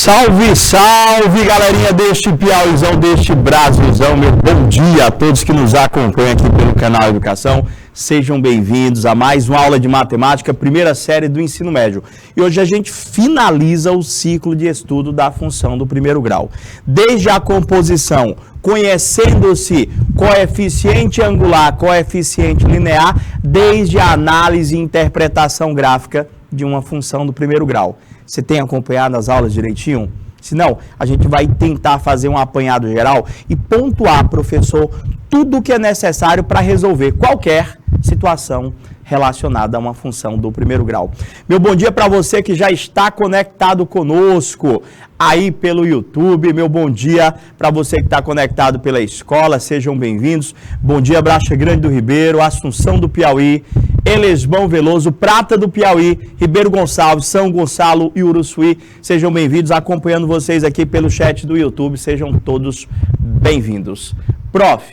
Salve, salve, galerinha deste Piauizão, deste Brasilzão. Meu bom dia a todos que nos acompanham aqui pelo canal Educação. Sejam bem-vindos a mais uma aula de matemática, primeira série do ensino médio. E hoje a gente finaliza o ciclo de estudo da função do primeiro grau. Desde a composição, conhecendo-se coeficiente angular, coeficiente linear, desde a análise e interpretação gráfica de uma função do primeiro grau. Você tem acompanhado as aulas direitinho? Se não, a gente vai tentar fazer um apanhado geral e pontuar, professor, tudo o que é necessário para resolver qualquer situação relacionada a uma função do primeiro grau. Meu bom dia para você que já está conectado conosco aí pelo YouTube. Meu bom dia para você que está conectado pela escola. Sejam bem-vindos. Bom dia, Bracha Grande do Ribeiro, Assunção do Piauí, Elesbão Veloso, Prata do Piauí, Ribeiro Gonçalves, São Gonçalo e Uruçuí. Sejam bem-vindos, acompanhando vocês aqui pelo chat do YouTube. Sejam todos bem-vindos. Prof,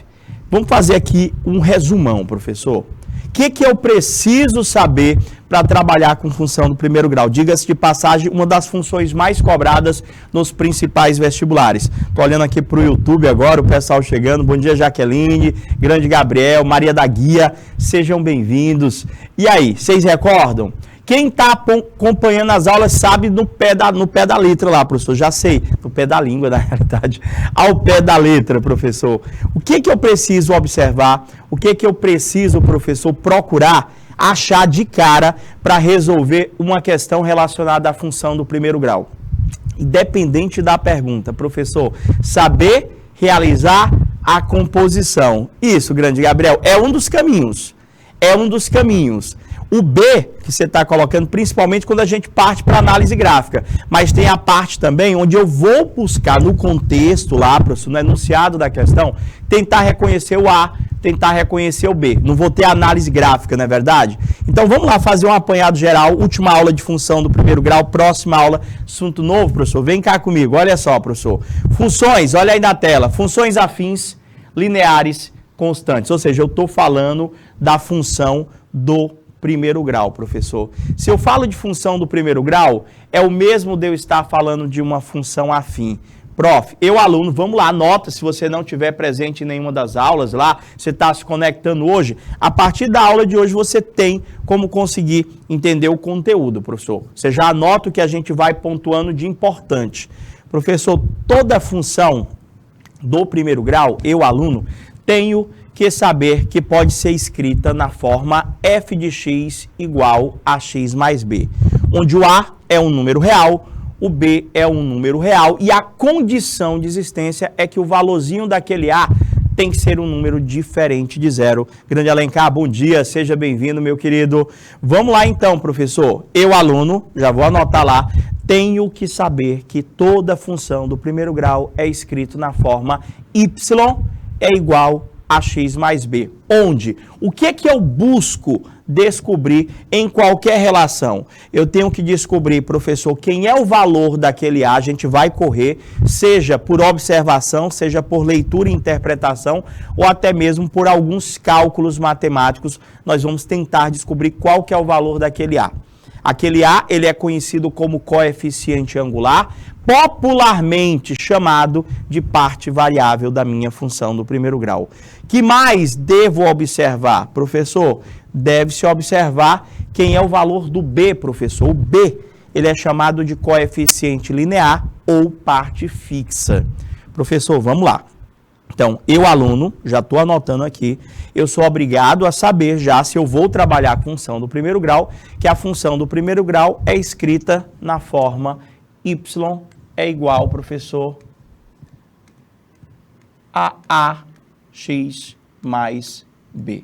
vamos fazer aqui um resumão, professor. O que eu preciso saber para trabalhar com função do primeiro grau? Diga-se de passagem, uma das funções mais cobradas nos principais vestibulares. Estou olhando aqui para o YouTube agora, o pessoal chegando. Bom dia, Jaqueline, Grande Gabriel, Maria da Guia, sejam bem-vindos. E aí, vocês recordam? Quem está acompanhando as aulas sabe no pé da letra lá, professor. Já sei, no pé da língua, na realidade. Ao pé da letra, professor. O que eu preciso observar? O que eu preciso, professor, procurar achar de cara para resolver uma questão relacionada à função do primeiro grau? Independente da pergunta, professor, saber realizar a composição. Isso, Grande Gabriel, é um dos caminhos. É um dos caminhos. O B, que você está colocando, principalmente quando a gente parte para análise gráfica. Mas tem a parte também onde eu vou buscar no contexto lá, professor, no enunciado da questão, tentar reconhecer o A, tentar reconhecer o B. Não vou ter análise gráfica, não é verdade? Então vamos lá fazer um apanhado geral. Última aula de função do primeiro grau, próxima aula, assunto novo, professor. Vem cá comigo, olha só, professor. Funções, olha aí na tela. Funções afins, lineares, constantes. Ou seja, eu estou falando da função do primeiro grau, professor. Se eu falo de função do primeiro grau, é o mesmo de eu estar falando de uma função afim. Prof, eu aluno, vamos lá, anota se você não estiver presente em nenhuma das aulas lá, você está se conectando hoje, a partir da aula de hoje você tem como conseguir entender o conteúdo, professor. Você já anota o que a gente vai pontuando de importante. Professor, toda função do primeiro grau, eu aluno, tenho que saber que pode ser escrita na forma f de x igual a x mais b, onde o a é um número real, o b é um número real e a condição de existência é que o valorzinho daquele a tem que ser um número diferente de zero. Grande Alencar, bom dia, seja bem-vindo, meu querido. Vamos lá então, professor. Eu, aluno, já vou anotar lá, tenho que saber que toda função do primeiro grau é escrita na forma y é igual a x mais b, onde o que eu busco descobrir em qualquer relação? Eu tenho que descobrir, professor, quem é o valor daquele a, gente vai correr, seja por observação, seja por leitura e interpretação, ou até mesmo por alguns cálculos matemáticos, nós vamos tentar descobrir qual que é o valor daquele a. Aquele a, ele é conhecido como coeficiente angular, popularmente chamado de parte variável da minha função do primeiro grau. Que mais devo observar, professor? Deve-se observar quem é o valor do B, professor. O B, ele é chamado de coeficiente linear ou parte fixa. Professor, vamos lá. Então, eu, aluno, já estou anotando aqui, eu sou obrigado a saber já se eu vou trabalhar a função do primeiro grau, que a função do primeiro grau é escrita na forma y é igual, professor, a ax mais b.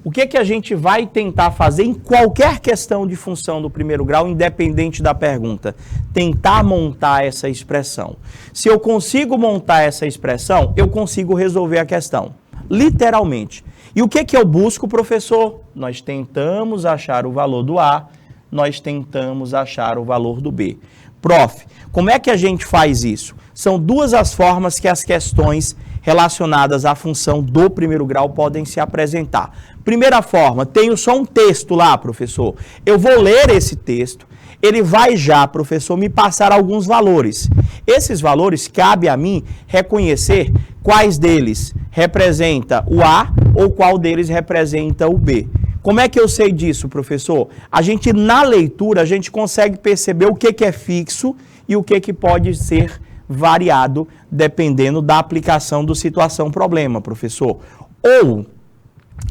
O que a gente vai tentar fazer em qualquer questão de função do primeiro grau, independente da pergunta? Tentar montar essa expressão. Se eu consigo montar essa expressão, eu consigo resolver a questão, literalmente. E o que eu busco, professor? Nós tentamos achar o valor do A, nós tentamos achar o valor do B. Prof, como é que a gente faz isso? São duas as formas que as questões relacionadas à função do primeiro grau podem se apresentar. Primeira forma, tenho só um texto lá, professor. Eu vou ler esse texto, ele vai já, professor, me passar alguns valores. Esses valores, cabe a mim reconhecer quais deles representa o A ou qual deles representa o B. Como é que eu sei disso, professor? A gente, na leitura, a gente consegue perceber o que é fixo e o que pode ser variado, dependendo da aplicação do situação-problema, professor. Ou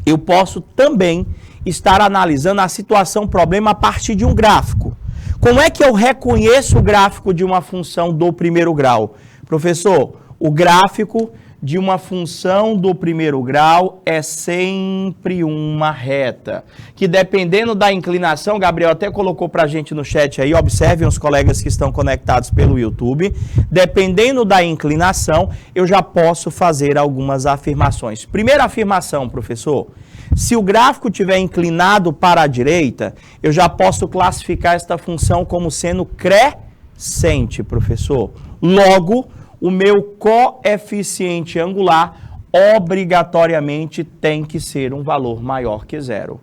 eu posso também estar analisando a situação-problema a partir de um gráfico. Como é que eu reconheço o gráfico de uma função do primeiro grau? Professor, o gráfico de uma função do primeiro grau é sempre uma reta, que dependendo da inclinação, Gabriel até colocou para a gente no chat aí, observem os colegas que estão conectados pelo YouTube, dependendo da inclinação, eu já posso fazer algumas afirmações. Primeira afirmação, professor, se o gráfico estiver inclinado para a direita, eu já posso classificar esta função como sendo crescente, professor. Logo, o meu coeficiente angular obrigatoriamente tem que ser um valor maior que zero.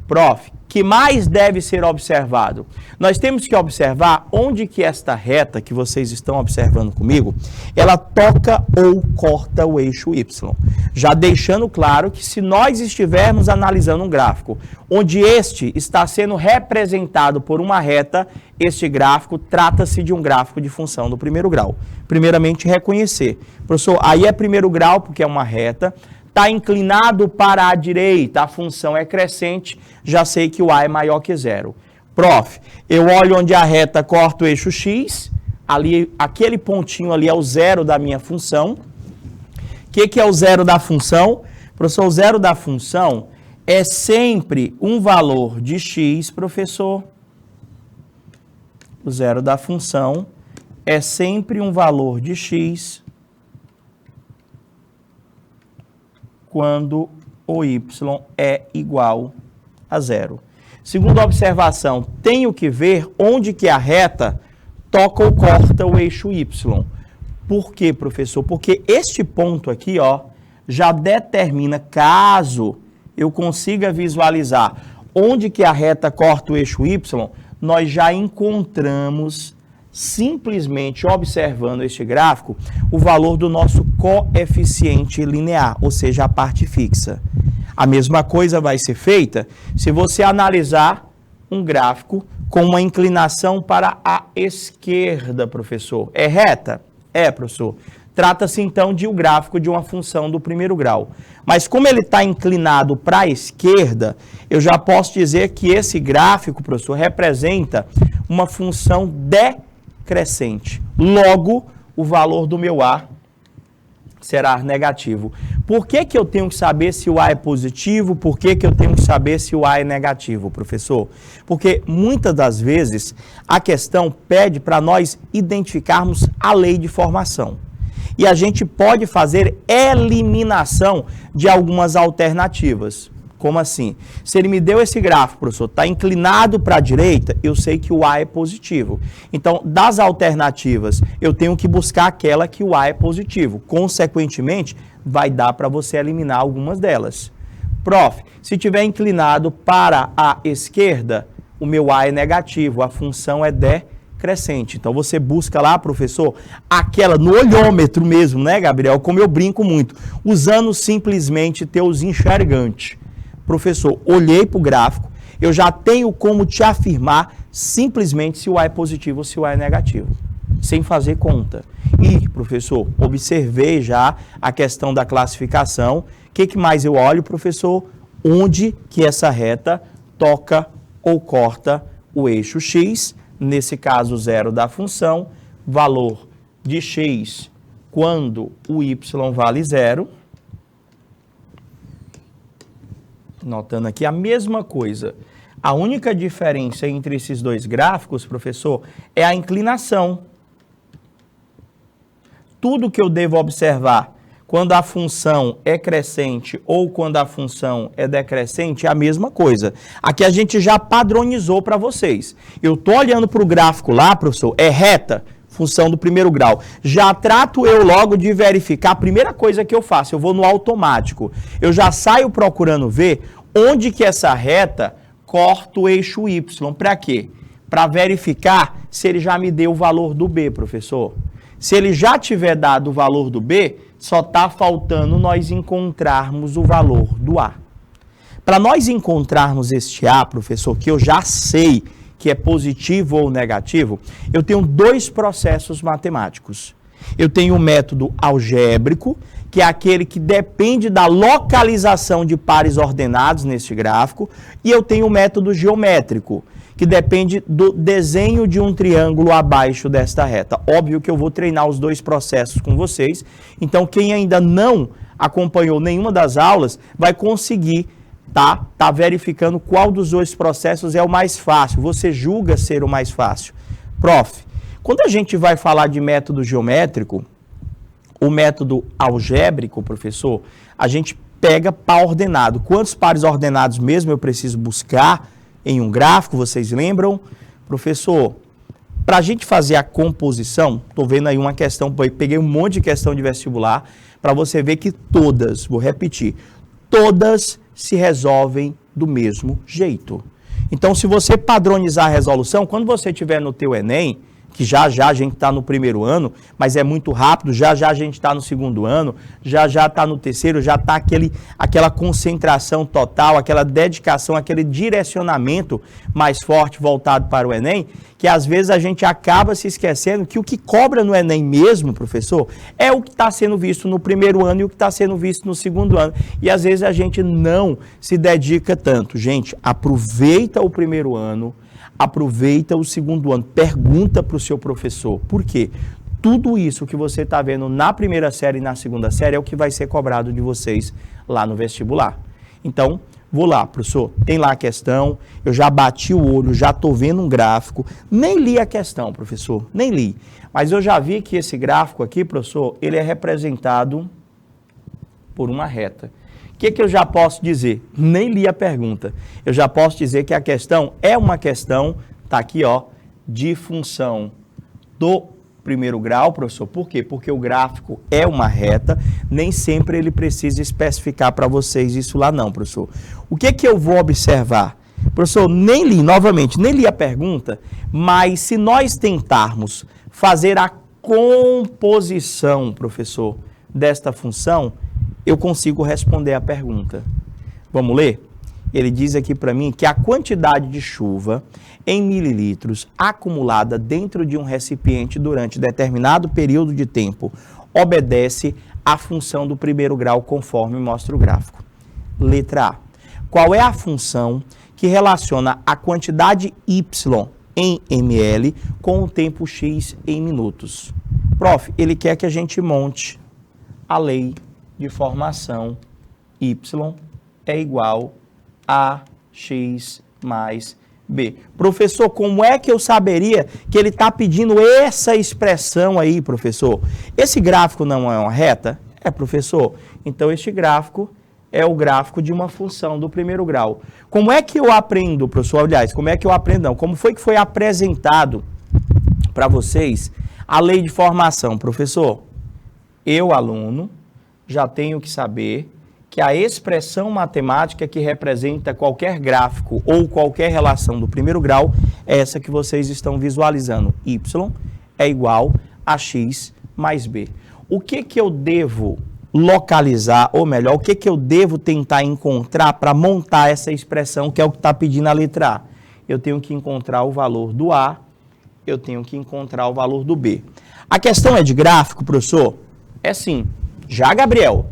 Prof, que mais deve ser observado? Nós temos que observar onde que esta reta que vocês estão observando comigo, ela toca ou corta o eixo Y. Já deixando claro que se nós estivermos analisando um gráfico onde este está sendo representado por uma reta, este gráfico trata-se de um gráfico de função do primeiro grau. Primeiramente, reconhecer. Professor, aí é primeiro grau porque é uma reta, está inclinado para a direita, a função é crescente, já sei que o A é maior que zero. Prof, eu olho onde a reta corta o eixo X, ali, aquele pontinho ali é o zero da minha função. O que é o zero da função? Professor, o zero da função é sempre um valor de X, professor. O zero da função é sempre um valor de X quando o Y é igual a zero. Segunda observação, tenho que ver onde que a reta toca ou corta o eixo Y. Por quê, professor? Porque este ponto aqui, ó, já determina, caso eu consiga visualizar onde que a reta corta o eixo Y, nós já encontramos, simplesmente observando este gráfico, o valor do nosso coeficiente linear, ou seja, a parte fixa. A mesma coisa vai ser feita se você analisar um gráfico com uma inclinação para a esquerda, professor. É reta? É, professor. Trata-se, então, de um gráfico de uma função do primeiro grau. Mas como ele está inclinado para a esquerda, eu já posso dizer que esse gráfico, professor, representa uma função decrescente. Logo, o valor do meu A será negativo. Por que eu tenho que saber se o A é positivo? Por que eu tenho que saber se o A é negativo, professor? Porque muitas das vezes a questão pede para nós identificarmos a lei de formação. E a gente pode fazer eliminação de algumas alternativas. Como assim? Se ele me deu esse gráfico, professor, está inclinado para a direita, eu sei que o A é positivo. Então, das alternativas, eu tenho que buscar aquela que o A é positivo. Consequentemente, vai dar para você eliminar algumas delas. Prof, se tiver inclinado para a esquerda, o meu A é negativo, a função é decrescente. Então, você busca lá, professor, aquela no olhômetro mesmo, né, Gabriel? Como eu brinco muito, usando simplesmente teus enxergantes. Professor, olhei para o gráfico, eu já tenho como te afirmar simplesmente se o A é positivo ou se o A é negativo, sem fazer conta. E, professor, observei já a questão da classificação. O que mais eu olho, professor? Onde que essa reta toca ou corta o eixo X, nesse caso zero da função, valor de X quando o Y vale zero. Notando aqui a mesma coisa. A única diferença entre esses dois gráficos, professor, é a inclinação. Tudo que eu devo observar quando a função é crescente ou quando a função é decrescente é a mesma coisa. Aqui a gente já padronizou para vocês. Eu estou olhando para o gráfico lá, professor, é reta, função do primeiro grau. Já trato eu logo de verificar, a primeira coisa que eu faço, eu vou no automático. Eu já saio procurando ver onde que essa reta corta o eixo Y. Para quê? para verificar se ele já me deu o valor do B, professor. Se ele já tiver dado o valor do B, só está faltando nós encontrarmos o valor do A. Para nós encontrarmos este A, professor, que eu já sei que é positivo ou negativo, eu tenho dois processos matemáticos. Eu tenho o método algébrico, que é aquele que depende da localização de pares ordenados neste gráfico, e eu tenho o método geométrico, que depende do desenho de um triângulo abaixo desta reta. Óbvio que eu vou treinar os dois processos com vocês, então quem ainda não acompanhou nenhuma das aulas vai conseguir tá verificando qual dos dois processos é o mais fácil. Você julga ser o mais fácil. Prof, quando a gente vai falar de método geométrico, o método algébrico, professor, a gente pega par ordenado. Quantos pares ordenados mesmo eu preciso buscar em um gráfico, vocês lembram? Professor, para a gente fazer a composição, estou vendo aí uma questão, peguei um monte de questão de vestibular, para você ver que todas, vou repetir, todas se resolvem do mesmo jeito. Então, se você padronizar a resolução, quando você estiver no teu Enem, que já a gente está no primeiro ano, mas é muito rápido, já a gente está no segundo ano, já está no terceiro, já está aquela concentração total, aquela dedicação, aquele direcionamento mais forte voltado para o Enem, que às vezes a gente acaba se esquecendo que o que cobra no Enem mesmo, professor, é o que está sendo visto no primeiro ano e o que está sendo visto no segundo ano. E às vezes a gente não se dedica tanto. Gente, aproveita o primeiro ano, aproveita o segundo ano, pergunta para o seu professor. Por quê? Tudo isso que você está vendo na primeira série e na segunda série é o que vai ser cobrado de vocês lá no vestibular. Então, vou lá, professor, tem lá a questão, eu já bati o olho, já estou vendo um gráfico, nem li a questão, professor, nem li. Mas eu já vi que esse gráfico aqui, professor, ele é representado por uma reta. O que eu já posso dizer? Nem li a pergunta. Eu já posso dizer que a questão é uma questão, tá aqui, ó, de função do primeiro grau, professor. Por quê? Porque o gráfico é uma reta, nem sempre ele precisa especificar para vocês isso lá não, professor. O que eu vou observar? Professor, nem li, novamente, nem li a pergunta, mas se nós tentarmos fazer a composição, professor, desta função, eu consigo responder a pergunta. Vamos ler? Ele diz aqui para mim que a quantidade de chuva em mililitros acumulada dentro de um recipiente durante determinado período de tempo obedece à função do primeiro grau conforme mostra o gráfico. Letra A. Qual é a função que relaciona a quantidade Y em ml com o tempo X em minutos? Prof, ele quer que a gente monte a lei de formação Y é igual a X mais B. Professor, como é que eu saberia que ele está pedindo essa expressão aí, professor? Esse gráfico não é uma reta? É, professor. Então, este gráfico é o gráfico de uma função do primeiro grau. Como é que eu aprendo, professor? Aliás, como é que eu aprendo? Não, como foi que foi apresentado para vocês a lei de formação, professor? Eu, aluno, já tenho que saber que a expressão matemática que representa qualquer gráfico ou qualquer relação do primeiro grau é essa que vocês estão visualizando. Y é igual a X mais B. O que eu devo localizar, ou melhor, o que eu devo tentar encontrar para montar essa expressão que é o que está pedindo a letra A? Eu tenho que encontrar o valor do A, eu tenho que encontrar o valor do B. A questão é de gráfico, professor? É sim. Já, Gabriel?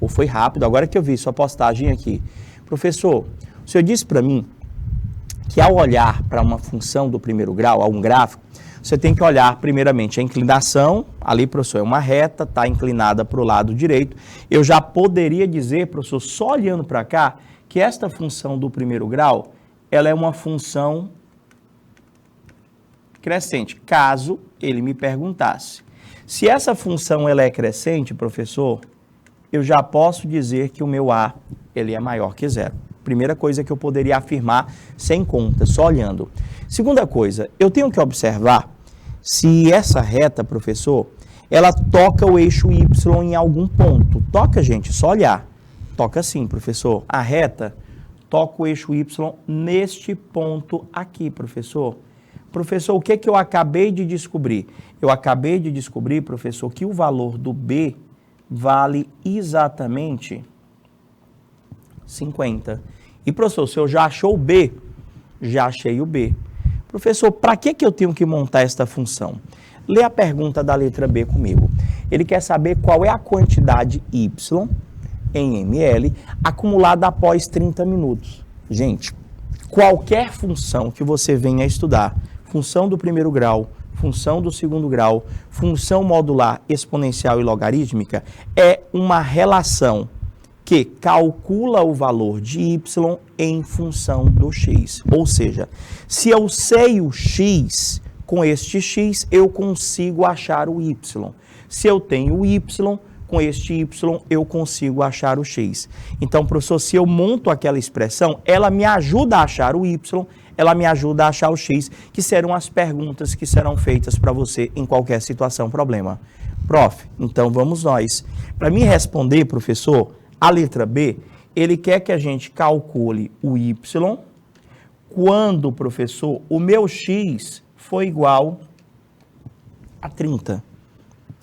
Ou foi rápido, agora que eu vi sua postagem aqui. Professor, o senhor disse para mim que ao olhar para uma função do primeiro grau, a um gráfico, você tem que olhar primeiramente a inclinação, ali, professor, é uma reta, está inclinada para o lado direito. Eu já poderia dizer, professor, só olhando para cá, que esta função do primeiro grau, ela é uma função crescente, caso ele me perguntasse. Se essa função ela é crescente, professor, eu já posso dizer que o meu A ele é maior que zero. Primeira coisa que eu poderia afirmar sem conta, só olhando. Segunda coisa, eu tenho que observar se essa reta, professor, ela toca o eixo Y em algum ponto. Toca, gente, só olhar. Toca sim, professor. A reta toca o eixo Y neste ponto aqui, professor. Professor, o que eu acabei de descobrir? Eu acabei de descobrir, professor, que o valor do B vale exatamente 50. E, professor, o senhor já achou o B? Já achei o B. Professor, para que eu tenho que montar esta função? Lê a pergunta da letra B comigo. Ele quer saber qual é a quantidade Y em ml acumulada após 30 minutos. Gente, qualquer função que você venha estudar, função do primeiro grau, função do segundo grau, função modular, exponencial e logarítmica, é uma relação que calcula o valor de y em função do x. Ou seja, se eu sei o x, com este x eu consigo achar o y. Se eu tenho o y, com este y eu consigo achar o x. Então, professor, se eu monto aquela expressão, ela me ajuda a achar o y, ela me ajuda a achar o x, que serão as perguntas que serão feitas para você em qualquer situação, problema. Prof, então vamos nós. Para me responder, professor, a letra B, ele quer que a gente calcule o y quando, professor, o meu x foi igual a 30.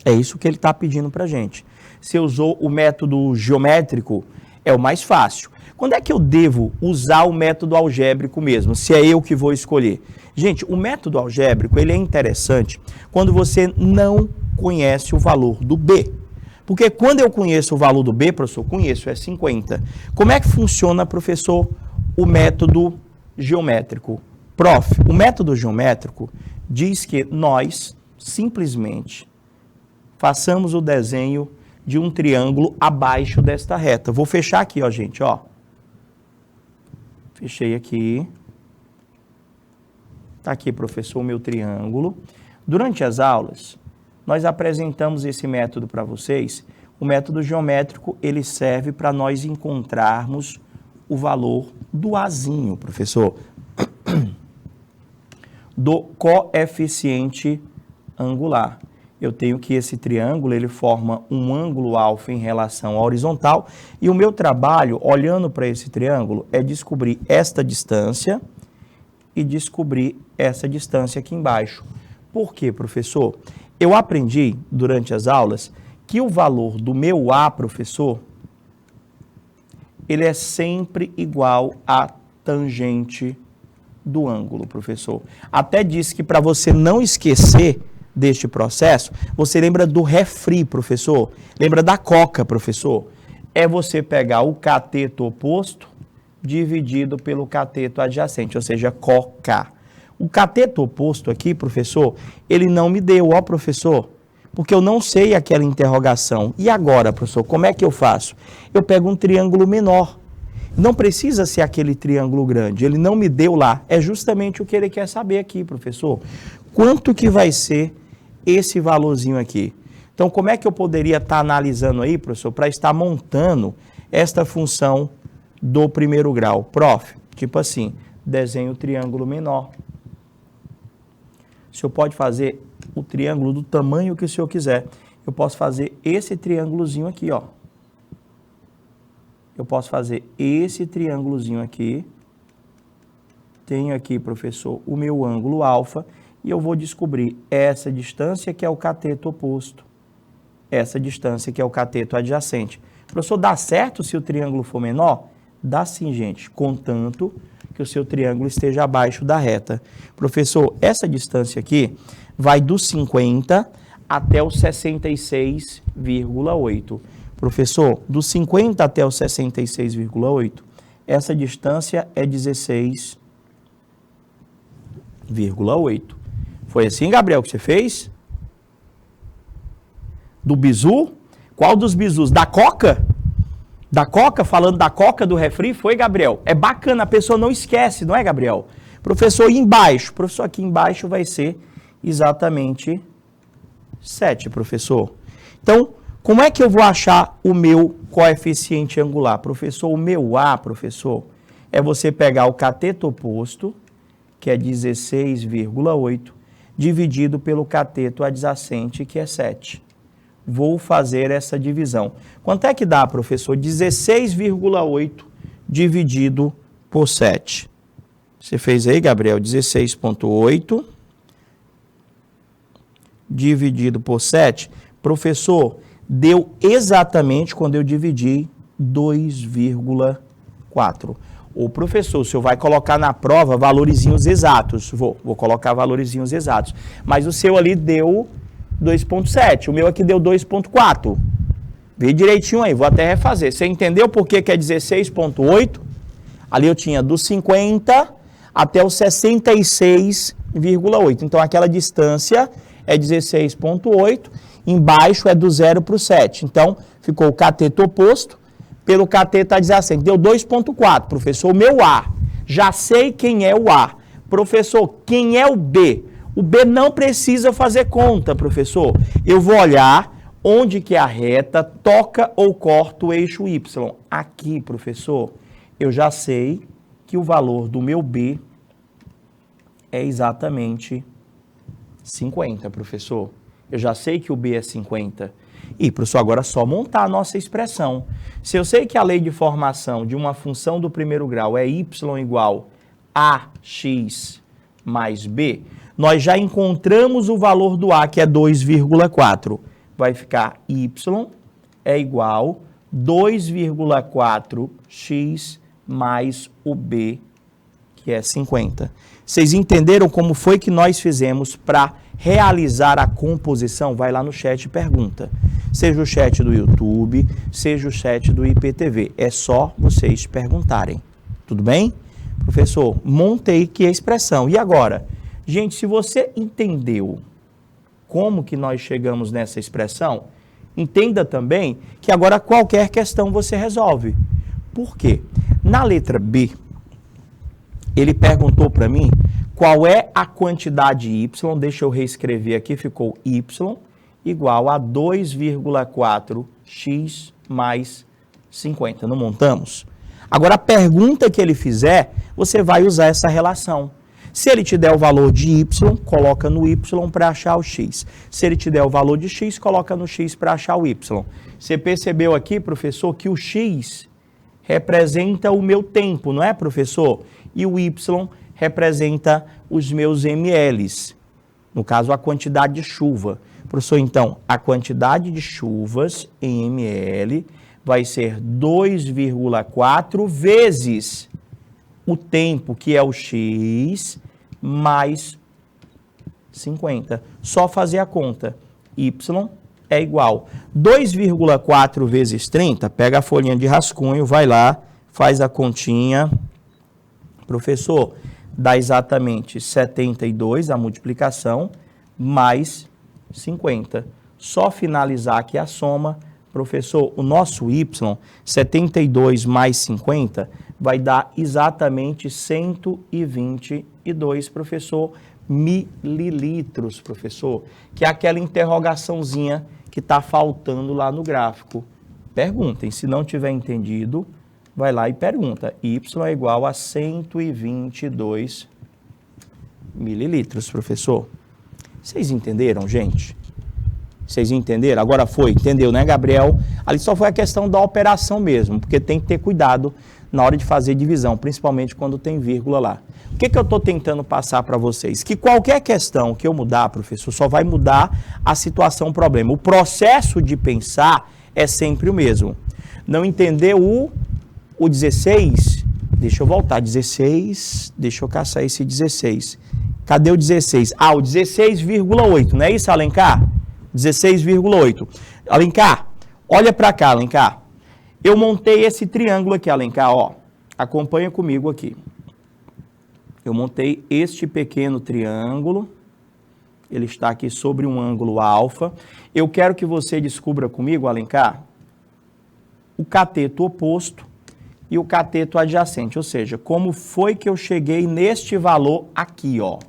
É isso que ele está pedindo para a gente. Se usou o método geométrico, é o mais fácil. Quando é que eu devo usar o método algébrico mesmo, se é eu que vou escolher? Gente, o método algébrico ele é interessante quando você não conhece o valor do B. Porque quando eu conheço o valor do B, professor, conheço, é 50. Como é que funciona, professor, o método geométrico? Prof, o método geométrico diz que nós simplesmente façamos o desenho de um triângulo abaixo desta reta. Vou fechar aqui, ó, gente, ó. Fechei aqui. Tá aqui, professor, o meu triângulo. Durante as aulas, nós apresentamos esse método para vocês. O método geométrico, ele serve para nós encontrarmos o valor do Azinho, professor, do coeficiente angular. Eu tenho que esse triângulo, ele forma um ângulo alfa em relação à horizontal, e o meu trabalho, olhando para esse triângulo, é descobrir esta distância e descobrir essa distância aqui embaixo. Por quê, professor? Eu aprendi, durante as aulas, que o valor do meu A, professor, ele é sempre igual à tangente do ângulo, professor. Até disse que para você não esquecer deste processo, você lembra do refri, professor? Lembra da coca, professor? É você pegar o cateto oposto dividido pelo cateto adjacente, ou seja, coca. O cateto oposto aqui, professor, ele não me deu, ó, professor, porque eu não sei aquela interrogação. E agora, professor, como é que eu faço? Eu pego um triângulo menor. Não precisa ser aquele triângulo grande, ele não me deu lá. É justamente o que ele quer saber aqui, professor. Quanto que vai ser esse valorzinho aqui? Então, como é que eu poderia estar analisando aí, professor, para estar montando esta função do primeiro grau? Prof, tipo assim, desenho o triângulo menor. O senhor pode fazer o triângulo do tamanho que o senhor quiser. Eu posso fazer esse triângulozinho aqui, ó. Eu posso fazer esse triângulozinho aqui. Tenho aqui, professor, o meu ângulo alfa. E eu vou descobrir essa distância que é o cateto oposto. Essa distância que é o cateto adjacente. Professor, dá certo se o triângulo for menor? Dá sim, gente, contanto que o seu triângulo esteja abaixo da reta. Professor, essa distância aqui vai do 50 até o 66,8. Professor, do 50 até o 66,8, essa distância é 16,8. Foi assim, Gabriel, que você fez? Do bizu? Qual dos bizus? Da coca? Da coca, falando da coca do refri, foi, Gabriel? É bacana, a pessoa não esquece, não é, Gabriel? Professor, e embaixo? Professor, aqui embaixo vai ser exatamente 7, professor. Então, como é que eu vou achar o meu coeficiente angular? Professor, o meu A, professor, é você pegar o cateto oposto, que é 16,8, dividido pelo cateto adjacente, que é 7. Vou fazer essa divisão. Quanto é que dá, professor? 16,8 dividido por 7. Você fez aí, Gabriel? 16,8 dividido por 7, professor, deu exatamente quando eu dividi 2,4. O professor, o senhor vai colocar na prova valorizinhos exatos. Vou colocar valorizinhos exatos. Mas o seu ali deu 2,7. O meu aqui deu 2,4. Vê direitinho aí, vou até refazer. Você entendeu por que é 16,8? Ali eu tinha do 50 até o 66,8. Então, aquela distância é 16,8. Embaixo é do 0 para o 7. Então, ficou o cateto oposto pelo cateto adjacente. Deu 2,4, professor. O meu A. Já sei quem é o A. Professor, quem é o B? O B não precisa fazer conta, professor. Eu vou olhar onde que a reta toca ou corta o eixo Y. Aqui, professor, eu já sei que o valor do meu B é exatamente 50, professor. Eu já sei que o B é 50. E, professor, agora é só montar a nossa expressão. Se eu sei que a lei de formação de uma função do primeiro grau é y igual a x mais b, nós já encontramos o valor do a, que é 2,4. Vai ficar y é igual 2,4x mais o b, que é 50. Vocês entenderam como foi que nós fizemos para realizar a composição? Vai lá no chat e pergunta. Seja o chat do YouTube, seja o chat do IPTV. É só vocês perguntarem. Tudo bem? Professor, montei aqui a expressão. E agora? Gente, se você entendeu como que nós chegamos nessa expressão, entenda também que agora qualquer questão você resolve. Por quê? Na letra B, ele perguntou para mim qual é a quantidade y, deixa eu reescrever aqui, ficou y igual a 2,4x mais 50. Não montamos? Agora, a pergunta que ele fizer, você vai usar essa relação. Se ele te der o valor de y, coloca no y para achar o x. Se ele te der o valor de x, coloca no x para achar o y. Você percebeu aqui, professor, que o x representa o meu tempo, não é, professor? E o y representa os meus mLs. No caso, a quantidade de chuva. Professor, então, a quantidade de chuvas em ml vai ser 2,4 vezes o tempo, que é o x, mais 50. Só fazer a conta. Y é igual 2,4 vezes 30, pega a folhinha de rascunho, vai lá, faz a continha. Professor, dá exatamente 72 a multiplicação, mais 50. Só finalizar aqui a soma. Professor, o nosso y, 72 mais 50, vai dar exatamente 122, professor, mililitros, professor, que é aquela interrogaçãozinha que está faltando lá no gráfico. Perguntem, se não tiver entendido, vai lá e pergunta. Y é igual a 122 mililitros, professor. Vocês entenderam, gente? Vocês entenderam? Agora foi, entendeu, né, Gabriel? Ali só foi a questão da operação mesmo, porque tem que ter cuidado na hora de fazer divisão, principalmente quando tem vírgula lá. O que eu estou tentando passar para vocês? Que qualquer questão que eu mudar, professor, só vai mudar a situação, o problema. O processo de pensar é sempre o mesmo. Não entendeu o 16? Deixa eu voltar, 16, deixa eu caçar esse 16. Cadê o 16? Ah, o 16,8, não é isso, Alencar? 16,8. Alencar, olha para cá, Alencar. Eu montei esse triângulo aqui, Alencar, ó. Acompanha comigo aqui. Eu montei este pequeno triângulo. Ele está aqui sobre um ângulo alfa. Eu quero que você descubra comigo, Alencar, o cateto oposto e o cateto adjacente. Ou seja, como foi que eu cheguei neste valor aqui, ó.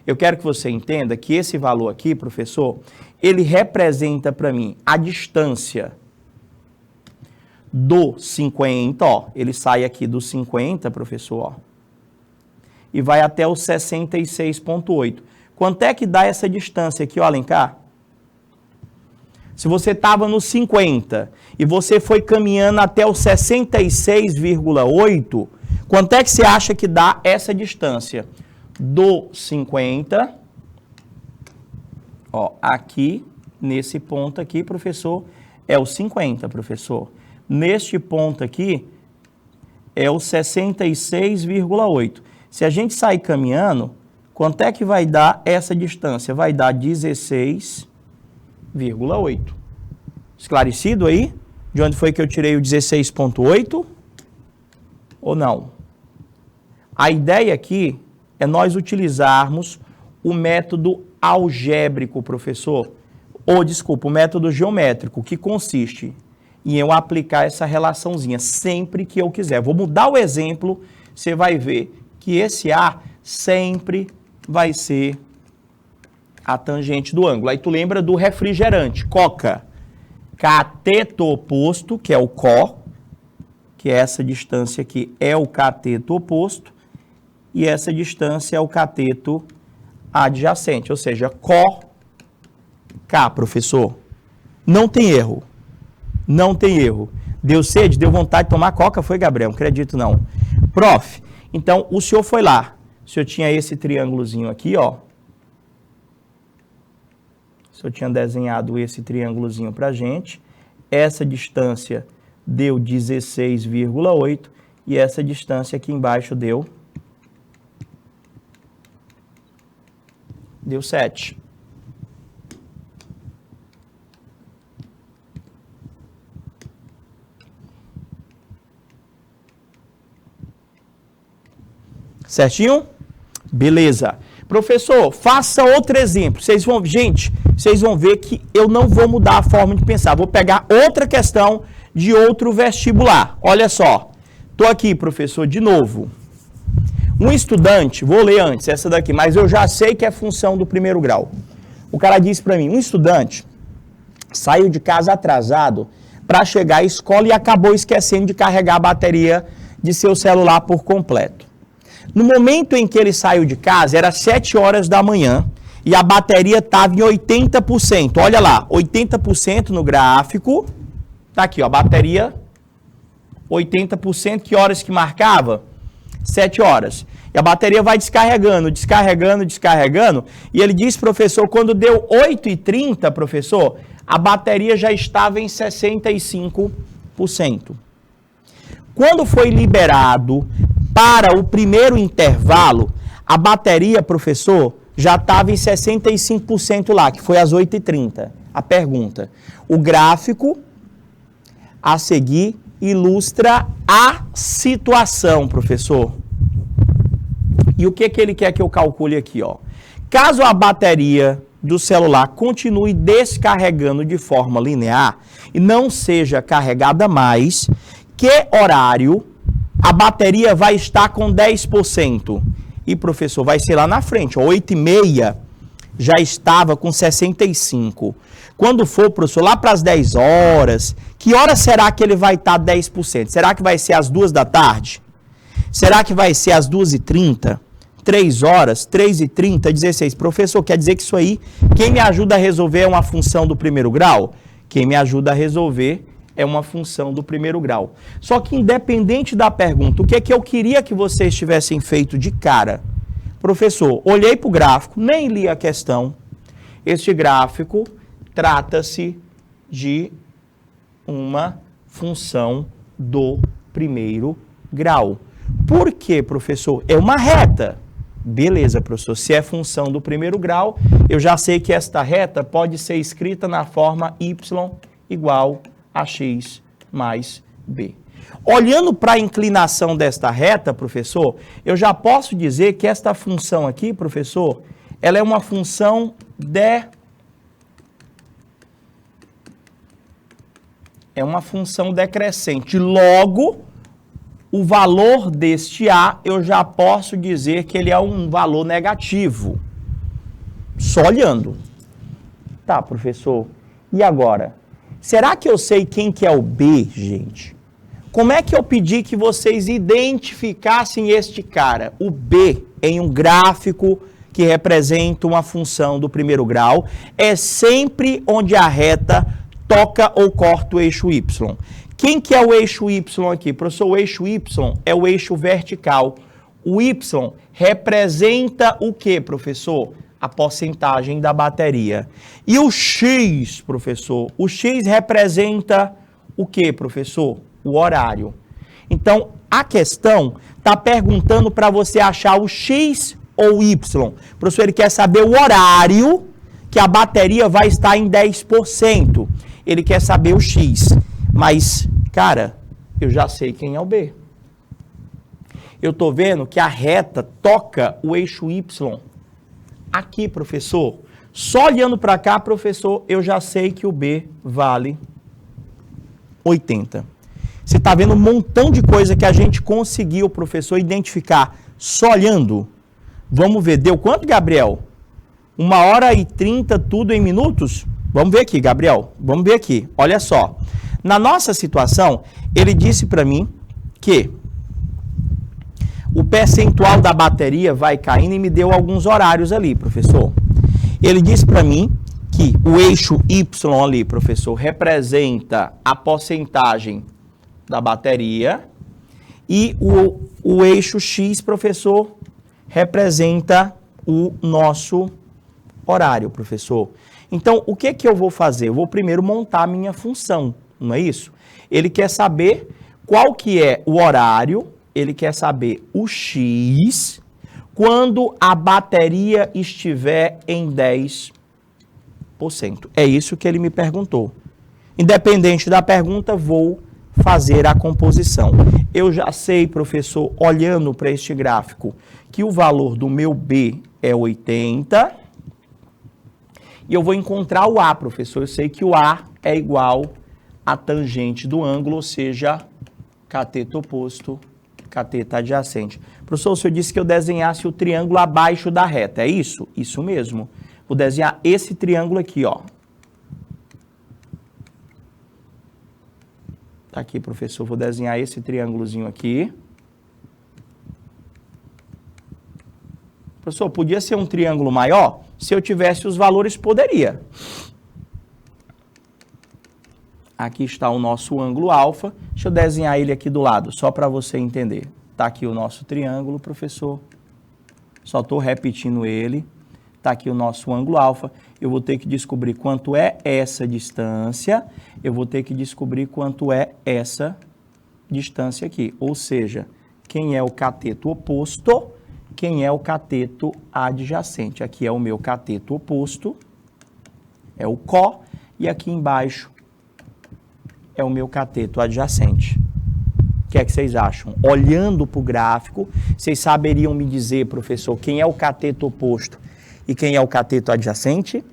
Eu quero que você entenda que esse valor aqui, professor, ele representa para mim a distância do 50, ó. Ele sai aqui do 50, professor, ó. E vai até o 66,8. Quanto é que dá essa distância aqui, ó, Alencar? Se você estava no 50 e você foi caminhando até o 66,8, quanto é que você acha que dá essa distância? Do 50, Ó, aqui, nesse ponto aqui, professor, é o 50, professor. Neste ponto aqui, é o 66,8. Se a gente sair caminhando, quanto é que vai dar essa distância? Vai dar 16,8. Esclarecido aí? De onde foi que eu tirei o 16,8? Ou não? A ideia aqui é nós utilizarmos o método algébrico, professor. Ou, desculpa, o método geométrico, que consiste em eu aplicar essa relaçãozinha sempre que eu quiser. Vou mudar o exemplo, você vai ver que esse A sempre vai ser a tangente do ângulo. Aí tu lembra do refrigerante, Coca. Cateto oposto, que é o CO, que é essa distância aqui, é o cateto oposto, e essa distância é o cateto adjacente, ou seja, CO, K, professor. Não tem erro. Não tem erro. Deu sede? Deu vontade de tomar coca? Foi, Gabriel? Não acredito, não. Prof, então, o senhor foi lá. O senhor tinha esse triângulozinho aqui, ó. O senhor tinha desenhado esse triângulozinho pra gente. Essa distância deu 16,8 e essa distância aqui embaixo deu 7. Certinho? Beleza. Professor, faça outro exemplo. Vocês vão ver que eu não vou mudar a forma de pensar. Vou pegar outra questão de outro vestibular. Olha só. Estou aqui, professor, de novo. Um estudante, vou ler antes essa daqui, mas eu já sei que é função do primeiro grau. O cara disse para mim, um estudante saiu de casa atrasado para chegar à escola e acabou esquecendo de carregar a bateria de seu celular por completo. No momento em que ele saiu de casa, era 7 horas da manhã e a bateria estava em 80%. Olha lá, 80% no gráfico. Tá aqui, ó, a bateria 80%. Que horas que marcava? 7 horas. E a bateria vai descarregando. E ele diz, professor, quando deu 8h30, professor, a bateria já estava em 65%. Quando foi liberado para o primeiro intervalo, a bateria, professor, já estava em 65% lá, que foi às 8h30. A pergunta, o gráfico a seguir ilustra a situação, professor. E o que ele quer que eu calcule aqui, ó? Caso a bateria do celular continue descarregando de forma linear e não seja carregada mais, que horário a bateria vai estar com 10%? E, professor, vai ser lá na frente, ó, 8h30 já estava com 65%. Quando for, professor, lá para as 10 horas, que hora será que ele vai estar 10%? Será que vai ser às 2 da tarde? Será que vai ser às 2h30? 3 horas, 3h30, 16. Professor, quer dizer que isso aí, quem me ajuda a resolver é uma função do primeiro grau? Quem me ajuda a resolver é uma função do primeiro grau. Só que independente da pergunta, o que é que eu queria que vocês tivessem feito de cara? Professor, olhei para o gráfico, nem li a questão. Este gráfico trata-se de uma função do primeiro grau. Por quê, professor? É uma reta. Beleza, professor. Se é função do primeiro grau, eu já sei que esta reta pode ser escrita na forma y igual a x mais b. Olhando para a inclinação desta reta, professor, eu já posso dizer que esta função aqui, professor, ela é uma função decrescente. Logo, o valor deste A, eu já posso dizer que ele é um valor negativo. Só olhando. Tá, professor. E agora? Será que eu sei quem que é o B, gente? Como é que eu pedi que vocês identificassem este cara, o B, em um gráfico que representa uma função do primeiro grau? É sempre onde a reta toca ou corta o eixo Y. Quem que é o eixo Y aqui? Professor, o eixo Y é o eixo vertical. O Y representa o quê, professor? a porcentagem da bateria. E o X, professor? O X representa o quê, professor? O horário. Então, a questão está perguntando para você achar o X ou o Y. Professor, ele quer saber o horário que a bateria vai estar em 10%. Ele quer saber o X. Mas, cara, eu já sei quem é o B. Eu estou vendo que a reta toca o eixo Y. Aqui, professor, só olhando para cá, professor, eu já sei que o B vale 80. Você está vendo um montão de coisa que a gente conseguiu, professor, identificar só olhando? Vamos ver, deu quanto, Gabriel? 1h30, tudo em minutos? Vamos ver aqui, Gabriel. Vamos ver aqui. Olha só. Na nossa situação, ele disse para mim que o percentual da bateria vai caindo e me deu alguns horários ali, professor. Ele disse para mim que o eixo Y ali, professor, representa a porcentagem da bateria e o eixo X, professor, representa o nosso horário, professor. Então, o que eu vou fazer? Eu vou primeiro montar a minha função, não é isso? Ele quer saber qual que é o horário, ele quer saber o X quando a bateria estiver em 10%. É isso que ele me perguntou. Independente da pergunta, vou fazer a composição. Eu já sei, professor, olhando para este gráfico, que o valor do meu B é 80. E eu vou encontrar o A, professor. Eu sei que o A é igual a tangente do ângulo, ou seja, cateto oposto, cateto adjacente. Professor, o senhor disse que eu desenhasse o triângulo abaixo da reta, é isso? Isso mesmo. Vou desenhar esse triângulo aqui, ó. Tá aqui, professor, vou desenhar esse triângulozinho aqui. Professor, podia ser um triângulo maior? Se eu tivesse os valores, poderia. Aqui está o nosso ângulo alfa. Deixa eu desenhar ele aqui do lado, só para você entender. Está aqui o nosso triângulo, professor. Só estou repetindo ele. Está aqui o nosso ângulo alfa. Eu vou ter que descobrir quanto é essa distância. Eu vou ter que descobrir quanto é essa distância aqui. Ou seja, quem é o cateto oposto, quem é o cateto adjacente. Aqui é o meu cateto oposto, é o có, e aqui embaixo é o meu cateto adjacente. O que é que vocês acham? Olhando para o gráfico, vocês saberiam me dizer, professor, quem é o cateto oposto e quem é o cateto adjacente?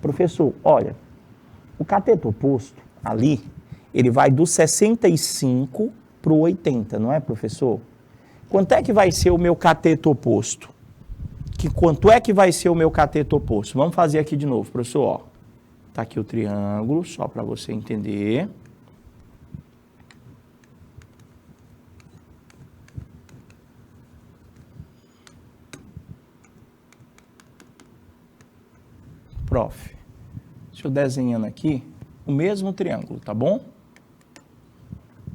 Professor, olha, o cateto oposto ali, ele vai do 65 para o 80, não é, professor? Quanto é que vai ser o meu cateto oposto? Quanto é que vai ser o meu cateto oposto? Vamos fazer aqui de novo, professor, ó. Tá aqui o triângulo, só para você entender. Prof, deixa eu desenhando aqui o mesmo triângulo, tá bom?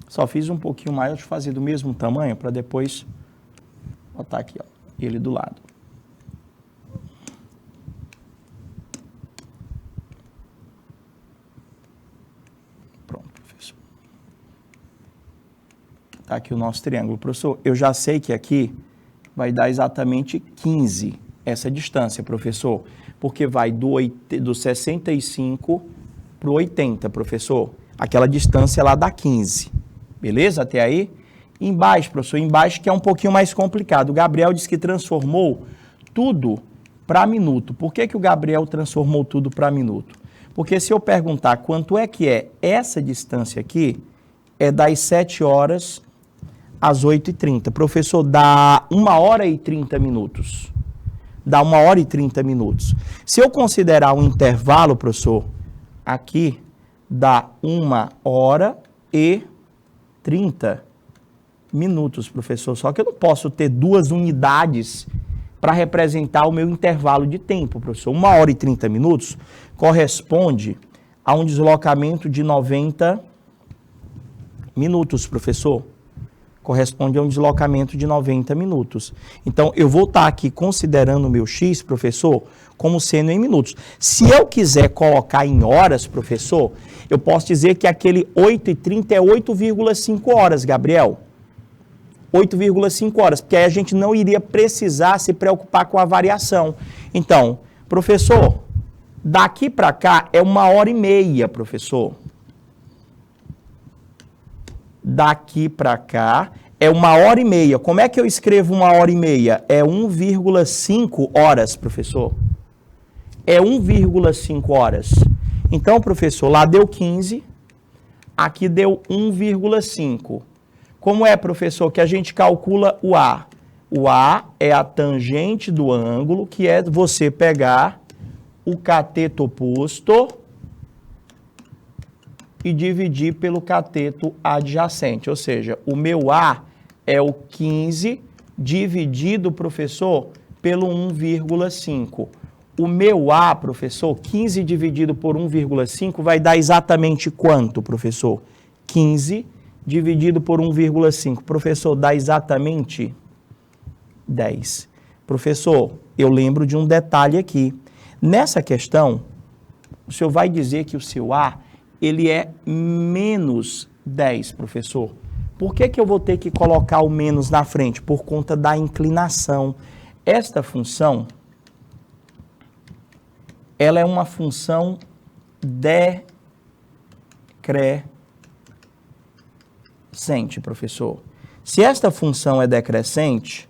Só fiz um pouquinho mais, deixa eu fazer do mesmo tamanho para depois botar aqui, ó, ele do lado. Pronto, professor. Tá aqui o nosso triângulo. Professor, eu já sei que aqui vai dar exatamente 15 essa distância, professor, porque vai do 65 para o 80, professor. Aquela distância lá dá 15. Beleza? Até aí? Embaixo, professor, embaixo que é um pouquinho mais complicado. O Gabriel disse que transformou tudo para minuto. Por que o Gabriel transformou tudo para minuto? Porque se eu perguntar quanto é que é essa distância aqui, é das 7 horas às 8h30. Professor, dá 1h30 minutos. Dá 1h30 minutos. Se eu considerar um intervalo, professor, aqui dá 1h30 minutos, professor. Só que eu não posso ter duas unidades para representar o meu intervalo de tempo, professor. 1h30 minutos corresponde a um deslocamento de 90 minutos, professor. corresponde a um deslocamento de 90 minutos. Então, eu vou estar aqui considerando o meu x, professor, como sendo em minutos. Se eu quiser colocar em horas, professor, eu posso dizer que aquele 8h30 é 8,5 horas, Gabriel. 8,5 horas, porque aí a gente não iria precisar se preocupar com a variação. Então, professor, daqui para cá é 1h30, professor. Daqui para cá é 1h30. Como é que eu escrevo 1h30? É 1,5 horas, professor. É 1,5 horas. Então, professor, lá deu 15, aqui deu 1,5. Como é, professor, que a gente calcula o A? O A é a tangente do ângulo, que é você pegar o cateto oposto e dividir pelo cateto adjacente. Ou seja, o meu A é o 15 dividido, professor, pelo 1,5. O meu A, professor, 15 dividido por 1,5 vai dar exatamente quanto, professor? 15 dividido por 1,5. Professor, dá exatamente 10. Professor, eu lembro de um detalhe aqui. Nessa questão, o senhor vai dizer que o seu A, ele é menos 10, professor. Por que eu vou ter que colocar o menos na frente? Por conta da inclinação. Esta função, ela é uma função decrescente, professor. Se esta função é decrescente,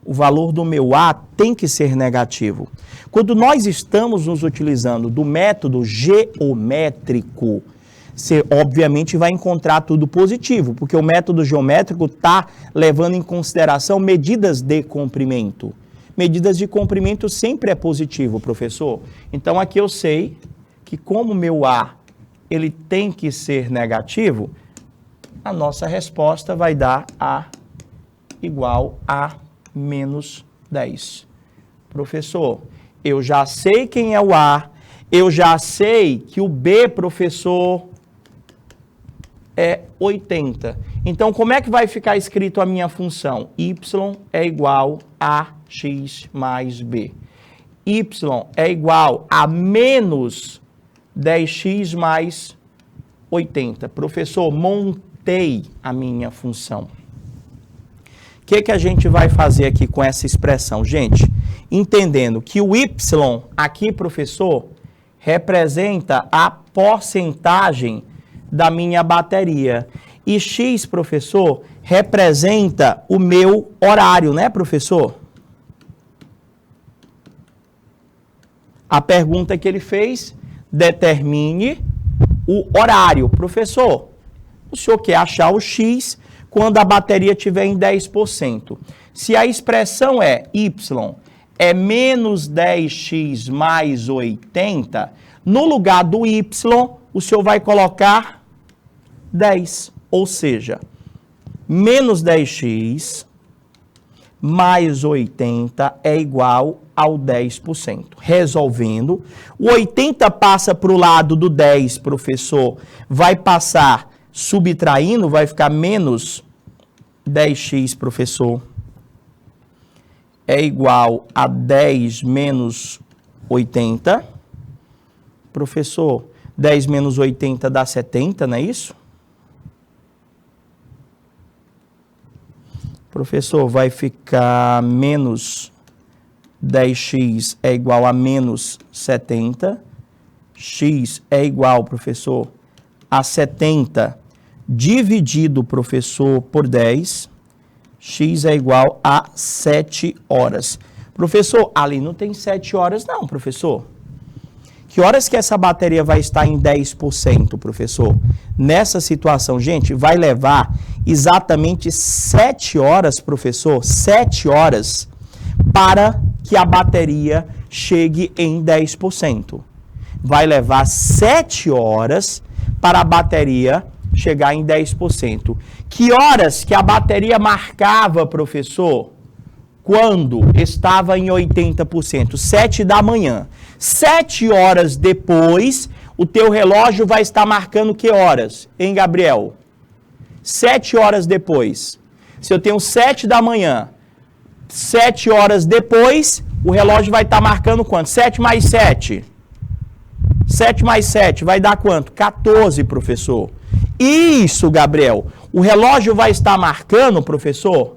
o valor do meu A tem que ser negativo. Quando nós estamos nos utilizando do método geométrico, você obviamente vai encontrar tudo positivo, porque o método geométrico está levando em consideração medidas de comprimento. Medidas de comprimento sempre é positivo, professor. Então aqui eu sei que como o meu A ele tem que ser negativo, a nossa resposta vai dar A igual a menos 10. Professor, eu já sei quem é o A, eu já sei que o B, professor, é 80. Então, como é que vai ficar escrito a minha função? Y é igual a x mais b. Y é igual a menos 10x mais 80. Professor, montei a minha função. O que a gente vai fazer aqui com essa expressão? Gente, entendendo que o y aqui, professor, representa a porcentagem da minha bateria. E x, professor, representa o meu horário, né, professor? A pergunta que ele fez, determine o horário. Professor, o senhor quer achar o x quando a bateria estiver em 10%. Se a expressão é y é menos 10x mais 80, no lugar do y, o senhor vai colocar 10. Ou seja, menos 10x mais 80 é igual ao 10%. Resolvendo, o 80 passa para o lado do 10, professor, vai passar subtraindo, vai ficar menos 10x, professor, é igual a 10 menos 80. Professor, 10 menos 80 dá 70, não é isso? Professor, vai ficar menos 10x é igual a menos 70. X é igual, professor, a 70 dividido, professor, por 10. X é igual a 7 horas. Professor, ali não tem 7 horas não, professor. Que horas que essa bateria vai estar em 10%, professor? Nessa situação, gente, vai levar exatamente 7 horas, professor, 7 horas para que a bateria chegue em 10%. Vai levar 7 horas para a bateria chegar em 10%. Que horas que a bateria marcava, professor? Quando estava em 80%, 7 da manhã. 7 horas depois, o teu relógio vai estar marcando que horas, hein, Gabriel? 7 horas depois. Se eu tenho 7 da manhã, 7 horas depois, o relógio vai estar marcando quanto? 7 mais 7. 7 mais 7 vai dar quanto? 14, professor. Isso, Gabriel. O relógio vai estar marcando, professor,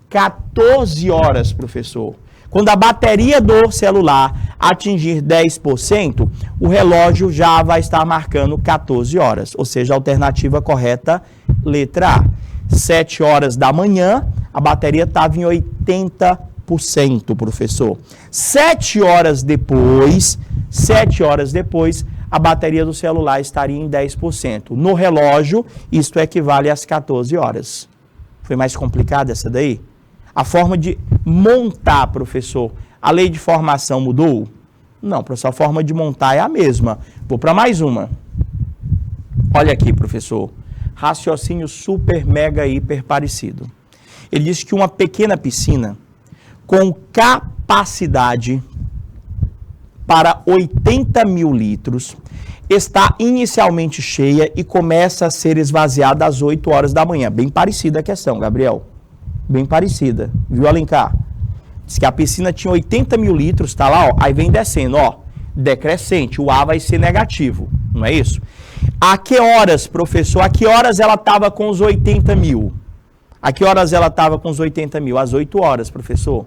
14 horas, professor. Quando a bateria do celular atingir 10%, o relógio já vai estar marcando 14 horas. Ou seja, a alternativa correta, letra A. 7 horas da manhã, a bateria estava em 80%, professor. 7 horas depois, a bateria do celular estaria em 10%. No relógio, isto equivale às 14 horas. Foi mais complicado essa daí? A forma de montar, professor, a lei de formação mudou? Não, professor, a forma de montar é a mesma. Vou para mais uma. Olha aqui, professor. Raciocínio super, mega, hiper parecido. Ele disse que uma pequena piscina com capacidade para 80 mil litros está inicialmente cheia e começa a ser esvaziada às 8 horas da manhã. Bem parecida a questão, Gabriel. Bem parecida. Viu, Alencar? Diz que a piscina tinha 80 mil litros, tá lá, ó. Aí vem descendo, ó. Decrescente. O A vai ser negativo. Não é isso? A que horas, professor? A que horas ela estava com os 80 mil? A que horas ela estava com os 80 mil? Às 8 horas, professor.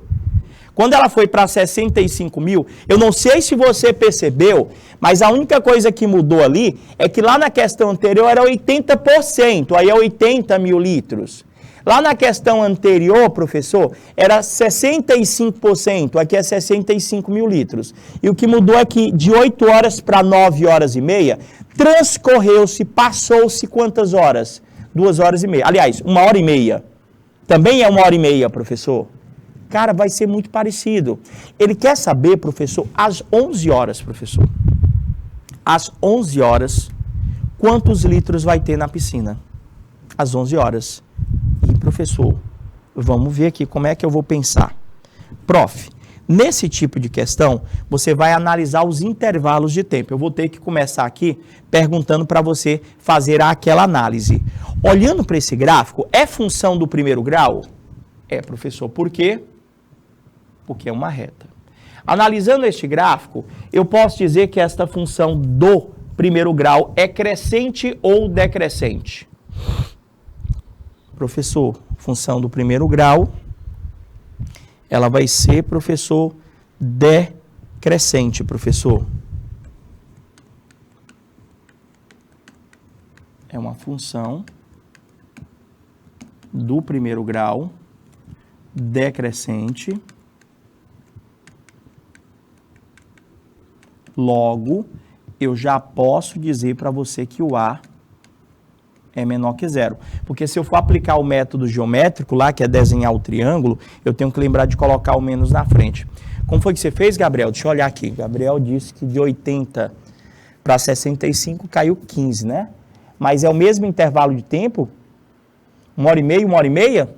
Quando ela foi para 65 mil, eu não sei se você percebeu, mas a única coisa que mudou ali é que lá na questão anterior era 80%, aí é 80 mil litros. Lá na questão anterior, professor, era 65%, aqui é 65 mil litros. E o que mudou é que de 8 horas para 9 horas e meia, transcorreu-se, passou-se quantas horas? 2 horas e meia. Aliás, 1 hora e meia. Também é 1 hora e meia, professor. Cara, vai ser muito parecido. Ele quer saber, professor, às 11 horas, professor. Às 11 horas, quantos litros vai ter na piscina? Às 11 horas. E, professor, vamos ver aqui como é que eu vou pensar. Prof, nesse tipo de questão, você vai analisar os intervalos de tempo. Eu vou ter que começar aqui perguntando para você fazer aquela análise. Olhando para esse gráfico, é função do primeiro grau? É, professor. Por quê? Porque é uma reta. Analisando este gráfico, eu posso dizer que esta função do primeiro grau é crescente ou decrescente? Professor, função do primeiro grau, ela vai ser, professor, decrescente, professor. É uma função do primeiro grau decrescente. Logo, eu já posso dizer para você que o A é menor que zero. Porque se eu for aplicar o método geométrico lá, que é desenhar o triângulo, eu tenho que lembrar de colocar o menos na frente. Como foi que você fez, Gabriel? Deixa eu olhar aqui. Gabriel disse que de 80 para 65 caiu 15, né? Mas é o mesmo intervalo de tempo? 1 hora e meia, 1 hora e meia?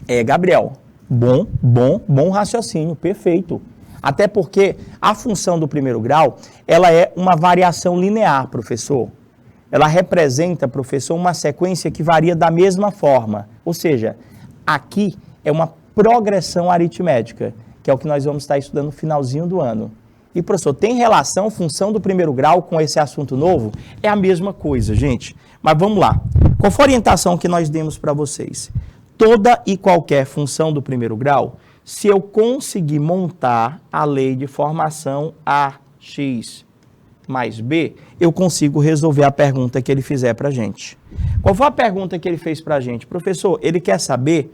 É, Gabriel. Bom raciocínio, perfeito. Até porque a função do primeiro grau, ela é uma variação linear, professor. Ela representa, professor, uma sequência que varia da mesma forma. Ou seja, aqui é uma progressão aritmética, que é o que nós vamos estar estudando no finalzinho do ano. E, professor, tem relação função do primeiro grau com esse assunto novo? É a mesma coisa, gente. Mas vamos lá. Qual foi a orientação que nós demos para vocês? Toda e qualquer função do primeiro grau, se eu conseguir montar a lei de formação AX mais B, eu consigo resolver a pergunta que ele fizer para a gente. Qual foi a pergunta que ele fez para a gente? Professor, ele quer saber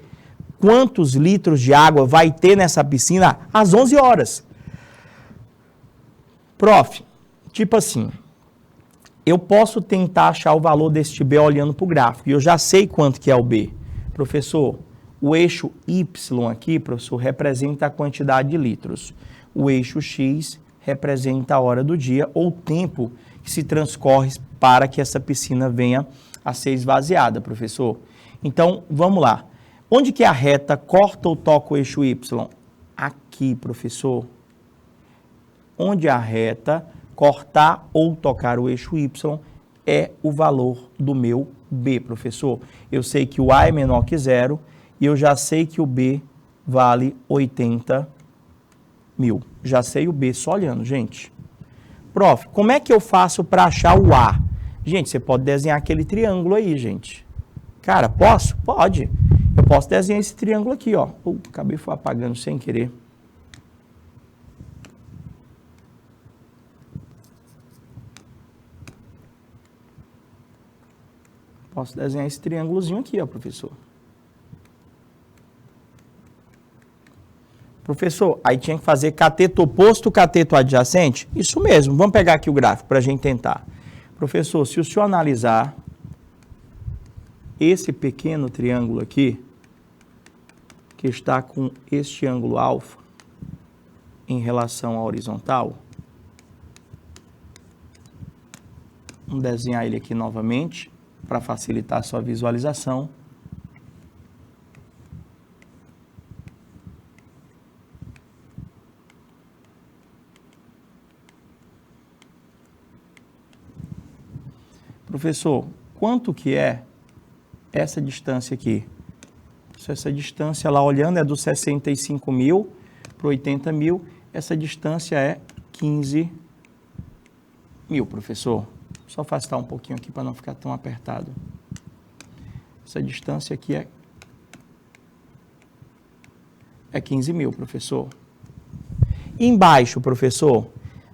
quantos litros de água vai ter nessa piscina às 11 horas. Prof, tipo assim, eu posso tentar achar o valor deste B olhando para o gráfico, e eu já sei quanto que é o B. Professor, o eixo Y aqui, professor, representa a quantidade de litros. O eixo X representa a hora do dia ou o tempo que se transcorre para que essa piscina venha a ser esvaziada, professor. Então, vamos lá. Onde que a reta corta ou toca o eixo Y? Aqui, professor. Onde a reta cortar ou tocar o eixo Y é o valor do meu B, professor? Eu sei que o A é menor que 0 e eu já sei que o B vale 80 mil. Já sei o B só olhando, gente. Prof, como é que eu faço para achar o A? Gente, você pode desenhar aquele triângulo aí, gente. Cara, posso? Pode. Eu posso desenhar esse triângulo aqui, ó. Acabei apagando sem querer. Posso desenhar esse triângulozinho aqui, ó, professor. Professor, aí tinha que fazer cateto oposto, cateto adjacente? Isso mesmo, vamos pegar aqui o gráfico para a gente tentar. Professor, se o senhor analisar esse pequeno triângulo aqui, que está com este ângulo alfa em relação à horizontal, vamos desenhar ele aqui novamente para facilitar a sua visualização. Professor, quanto que é essa distância aqui? Essa distância lá olhando é dos 65 mil para 80 mil. Essa distância é 15 mil, professor. Só afastar um pouquinho aqui para não ficar tão apertado. Essa distância aqui é 15 mil, professor. Embaixo, professor,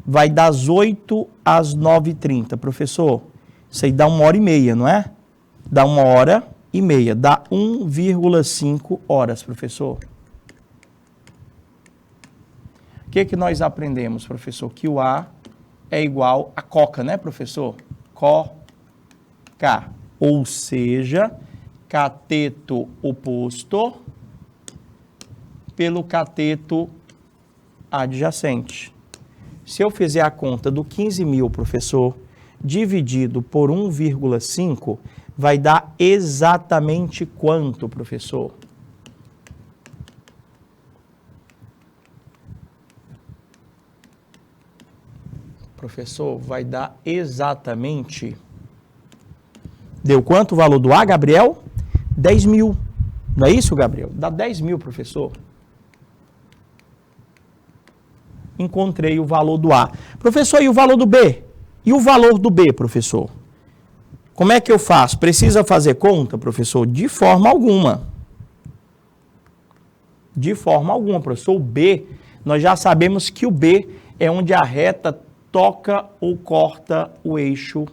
vai das 8 às 9h30, professor. Isso aí dá 1h30, não é? Dá 1h30, dá 1,5 horas, professor. O que nós aprendemos, professor? Que o A é igual a coca, né, professor? Coca. Ou seja, cateto oposto pelo cateto adjacente. Se eu fizer a conta do 15 mil, professor, dividido por 1,5, vai dar exatamente quanto, professor? Professor, vai dar exatamente... Deu quanto o valor do A, Gabriel? 10 mil. Não é isso, Gabriel? Dá 10 mil, professor. Encontrei o valor do A. Professor, e o valor do B? E o valor do B, professor? Como é que eu faço? Precisa fazer conta, professor? De forma alguma. De forma alguma, professor. O B, nós já sabemos que o B é onde a reta toca ou corta o eixo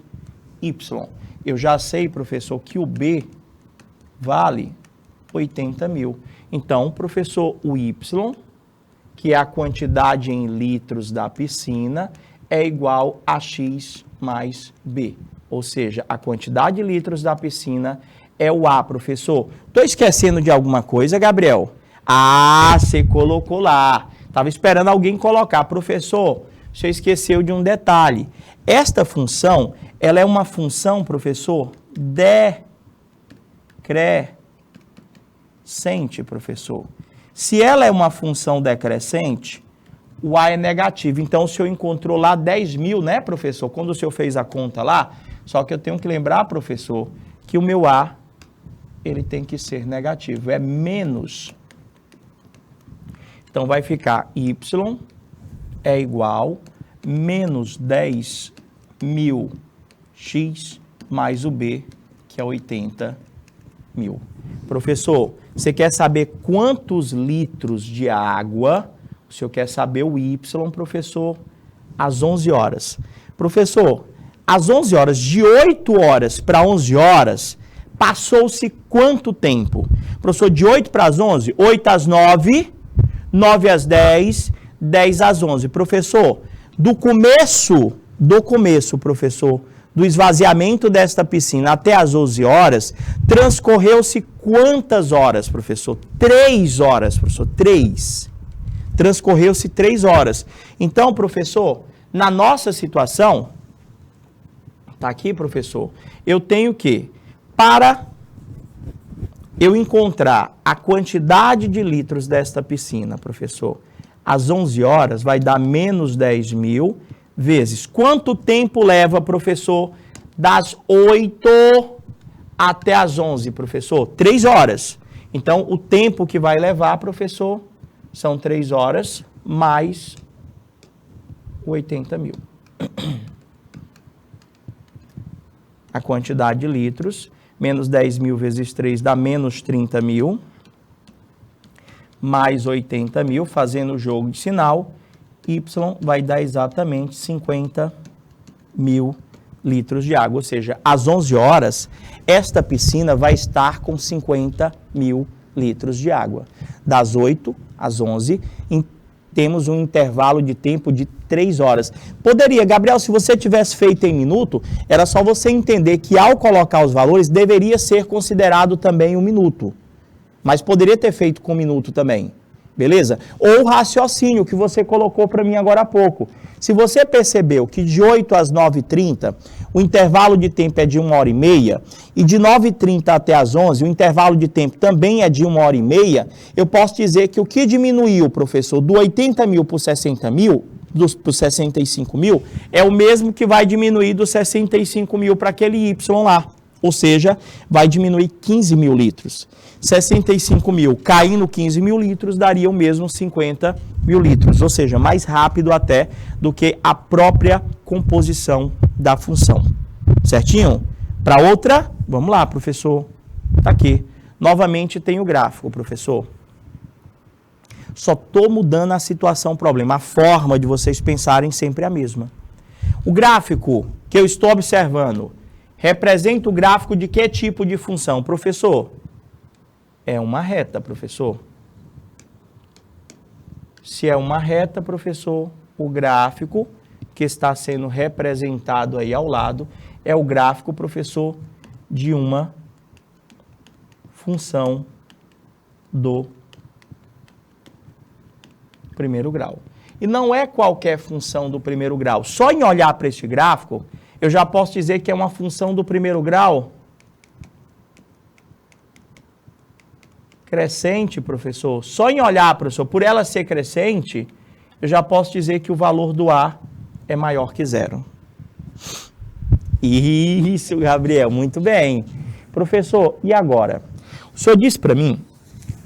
Y. Eu já sei, professor, que o B vale 80 mil. Então, professor, o Y, que é a quantidade em litros da piscina, é igual a X mais B. Ou seja, a quantidade de litros da piscina é o A, professor. Estou esquecendo de alguma coisa, Gabriel? Ah, você colocou lá. Estava esperando alguém colocar. Professor, você esqueceu de um detalhe. Esta função, ela é uma função, professor, decrescente, professor. Se ela é uma função decrescente, o A é negativo. Então, o senhor encontrou lá 10 mil, né, professor? Quando o senhor fez a conta lá, só que eu tenho que lembrar, professor, que o meu A, ele tem que ser negativo. É menos. Então, vai ficar Y é igual menos 10 mil X mais o B, que é 80 mil. Professor, você quer saber quantos litros de água? O senhor quer saber o Y, professor, às 11 horas. Professor, às 11 horas, de 8 horas para 11 horas, passou-se quanto tempo? Professor, de 8 para as 11? 8 às 9, 9 às 10, 10 às 11. Professor, do começo, professor, do esvaziamento desta piscina até às 11 horas, transcorreu-se quantas horas, professor? 3 horas, professor, 3. Transcorreu-se 3 horas. Então, professor, na nossa situação, tá aqui, professor, eu tenho que, para eu encontrar a quantidade de litros desta piscina, professor, às 11 horas vai dar menos 10 mil vezes. Quanto tempo leva, professor, das 8 até as 11, professor? 3 horas. Então, o tempo que vai levar, professor, são 3 horas mais 80 mil. A quantidade de litros, menos 10 mil vezes 3 dá menos 30 mil, mais 80 mil, fazendo o jogo de sinal, Y vai dar exatamente 50 mil litros de água, ou seja, às 11 horas, esta piscina vai estar com 50 mil litros de água. Das 8 às 11, temos um intervalo de tempo de 3 horas. Poderia, Gabriel, se você tivesse feito em minuto, era só você entender que ao colocar os valores, deveria ser considerado também um minuto. Mas poderia ter feito com minuto também. Beleza? Ou o raciocínio que você colocou para mim agora há pouco. Se você percebeu que de 8 às 9h30, o intervalo de tempo é de 1h30, e de 9h30 até as 11, o intervalo de tempo também é de 1h30, eu posso dizer que o que diminuiu, professor, do 80 mil para 60 mil, para 65 mil, é o mesmo que vai diminuir dos 65 mil para aquele Y lá. Ou seja, vai diminuir 15 mil litros. 65 mil caindo 15 mil litros, daria o mesmo 50 mil litros. Ou seja, mais rápido até do que a própria composição da função. Certinho? Para outra, vamos lá, professor. Está aqui. Novamente tem o gráfico, professor. Só estou mudando a situação, problema. A forma de vocês pensarem sempre é a mesma. O gráfico que eu estou observando representa o gráfico de que tipo de função, professor? É uma reta, professor. Se é uma reta, professor, o gráfico que está sendo representado aí ao lado é o gráfico, professor, de uma função do primeiro grau. E não é qualquer função do primeiro grau. Só em olhar para este gráfico, eu já posso dizer que é uma função do primeiro grau crescente, professor. Só em olhar, professor, por ela ser crescente, eu já posso dizer que o valor do A é maior que 0. Isso, Gabriel, muito bem. Professor, e agora? O senhor disse para mim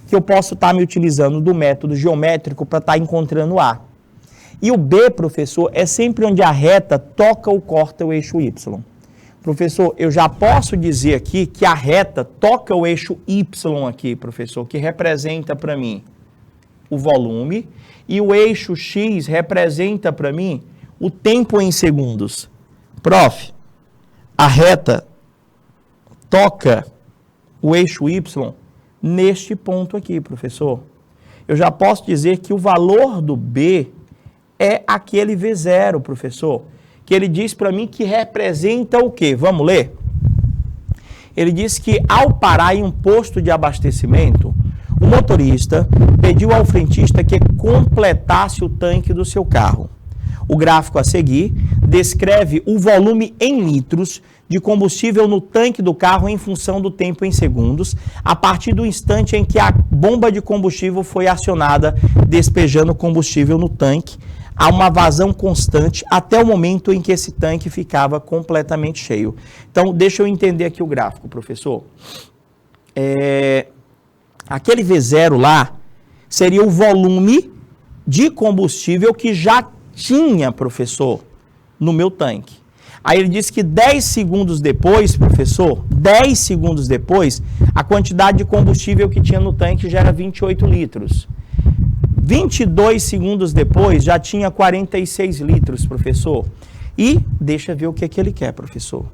que eu posso estar me utilizando do método geométrico para estar encontrando o A. E o B, professor, é sempre onde a reta toca ou corta o eixo Y. Professor, eu já posso dizer aqui que a reta toca o eixo Y aqui, professor, que representa para mim o volume, e o eixo X representa para mim o tempo em segundos. Prof, a reta toca o eixo Y neste ponto aqui, professor. Eu já posso dizer que o valor do B é aquele V0, professor, que ele diz para mim que representa o quê? Vamos ler? Ele diz que ao parar em um posto de abastecimento, o motorista pediu ao frentista que completasse o tanque do seu carro. O gráfico a seguir descreve o volume em litros de combustível no tanque do carro em função do tempo em segundos, a partir do instante em que a bomba de combustível foi acionada, despejando combustível no tanque. Há uma vazão constante até o momento em que esse tanque ficava completamente cheio. Então, deixa eu entender aqui o gráfico, professor. Aquele V0 lá seria o volume de combustível que já tinha, professor, no meu tanque. Aí ele disse que 10 segundos depois, professor, 10 segundos depois, a quantidade de combustível que tinha no tanque já era 28 litros. 22 segundos depois, já tinha 46 litros, professor. E deixa eu ver o que é que ele quer, professor.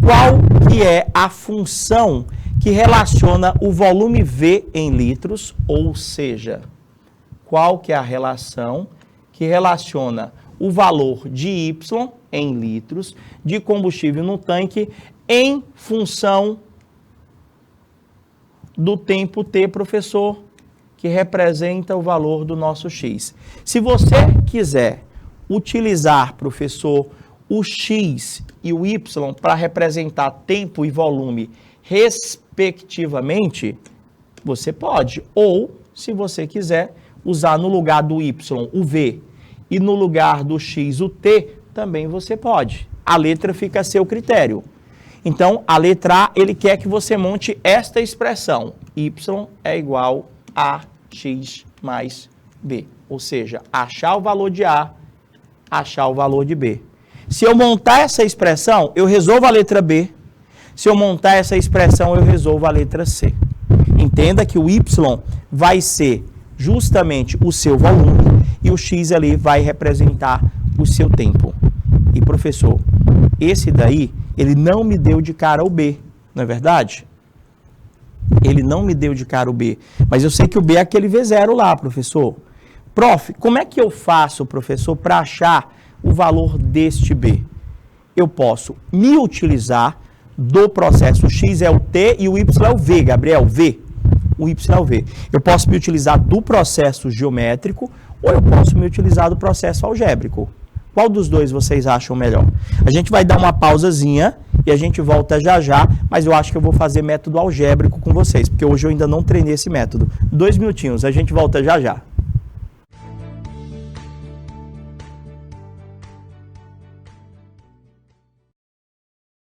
Qual que é a função que relaciona o volume V em litros, ou seja, qual que é a relação que relaciona o valor de Y em litros de combustível no tanque em função do tempo T, professor, que representa o valor do nosso X. Se você quiser utilizar, professor, o X e o Y para representar tempo e volume respectivamente, você pode. Ou, se você quiser, usar no lugar do Y o V e no lugar do X o T, também você pode. A letra fica a seu critério. Então, a letra A, ele quer que você monte esta expressão. Y é igual a x mais b. Ou seja, achar o valor de A, achar o valor de B. Se eu montar essa expressão, eu resolvo a letra B. Se eu montar essa expressão, eu resolvo a letra C. Entenda que o Y vai ser justamente o seu volume e o X ali vai representar o seu tempo. E professor, esse daí, ele não me deu de cara o B, não é verdade? Ele não me deu de cara o B, mas eu sei que o B é aquele V0 lá, professor. Prof, como é que eu faço, professor, para achar o valor deste B? Eu posso me utilizar do processo X é o T e o Y é o V, Gabriel, V. O Y é o V. Eu posso me utilizar do processo geométrico ou eu posso me utilizar do processo algébrico. Qual dos dois vocês acham melhor? A gente vai dar uma pausazinha e a gente volta já já, mas eu acho que eu vou fazer método algébrico com vocês, porque hoje eu ainda não treinei esse método. 2 minutinhos, a gente volta já já.